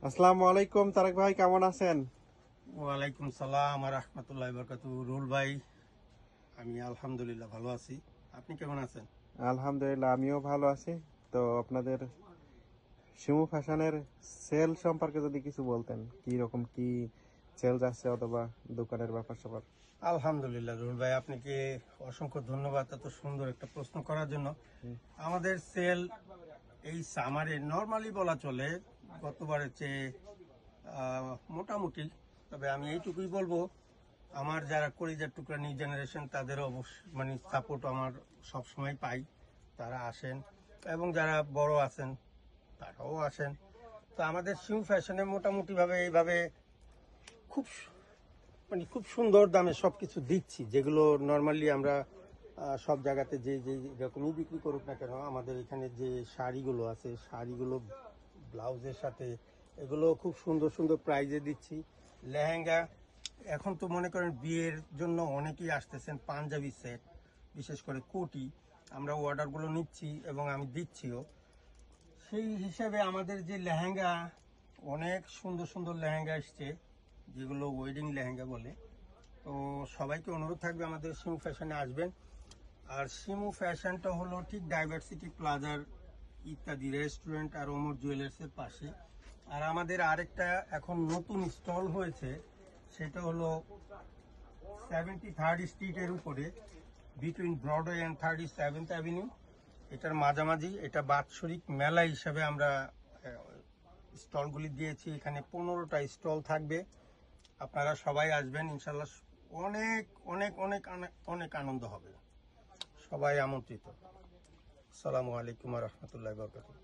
আসসালামু আলাইকুম তারেক ভাই, কেমন আছেন? ওয়ালাইকুম সালাম রাহমাতুল্লাহি ওয়া বারাকাতুহু। রুল ভাই, আমি আলহামদুলিল্লাহ ভালো আছি। আপনি কেমন আছেন? আলহামদুলিল্লাহ, আমিও ভালো আছি। তো আপনাদের শিমু ফ্যাশনের সেল সম্পর্কে যদি কিছু বলতেন, কি রকম কি সেল যাচ্ছে অথবা দোকানের ব্যাপার স্যাপার। আলহামদুলিল্লাহ রুল ভাই, আপনাকে অসংখ্য ধন্যবাদ এত সুন্দর একটা প্রশ্ন করার জন্য। আমাদের সেল এই সামারে নরমালি বলা চলে গতবারের চেয়ে মোটামুটি। তবে আমি এইটুকুই বলবো, আমার যারা কলিজার টুকরা নিউ জেনারেশন তাদের মানে সাপোর্ট আমার সবসময় পাই। তারা আসেন এবং যারা বড় আছেন তারাও আসেন। তো আমাদের শিউ ফ্যাশনে মোটামুটি ভাবে এইভাবে খুব মানে খুব সুন্দর দামে সবকিছু দিচ্ছি, যেগুলো নর্মালি আমরা সব জায়গাতে যে যে রকমই বিক্রি করুক না কেন, আমাদের এখানে যে শাড়িগুলো আছে, শাড়িগুলো ব্লাউজের সাথে এগুলো খুব সুন্দর সুন্দর প্রাইজে দিচ্ছি। লেহেঙ্গা, এখন তো মনে করেন বিয়ের জন্য অনেকেই আসতেছেন, পাঞ্জাবি সেট, বিশেষ করে কোটি, আমরা অর্ডারগুলো নিচ্ছি এবং আমি দিচ্ছিও। সেই হিসাবে আমাদের যে লেহেঙ্গা, অনেক সুন্দর সুন্দর লেহেঙ্গা এসছে, যেগুলো ওয়েডিং লেহেঙ্গা বলে। তো সবাইকে অনুরোধ থাকবে আমাদের শিমু ফ্যাশনে আসবেন। আর শিমু ফ্যাশনটা হলো ঠিক ডাইভার্সিটি প্লাজার ইত্যাদি রেস্টুরেন্ট আর ওমর জুয়েলার্সের পাশে। আর আমাদের আরেকটা এখন নতুন স্টল হয়েছে, সেটা হলো 73rd স্ট্রিটের উপরে, between Broadway and 37th avenue. এটার মাঝামাঝি, এটা বাৎসরিক মেলা হিসাবে আমরা স্টলগুলি দিয়েছি। এখানে 15টা স্টল থাকবে। আপনারা সবাই আসবেন ইনশাল্লাহ। অনেক অনেক অনেক অনেক অনেক আনন্দ হবে। সবাই আমন্ত্রিত। আসসালামু আলাইকুম ওয়া রাহমাতুল্লাহি ওয়া বারাকাতুহু।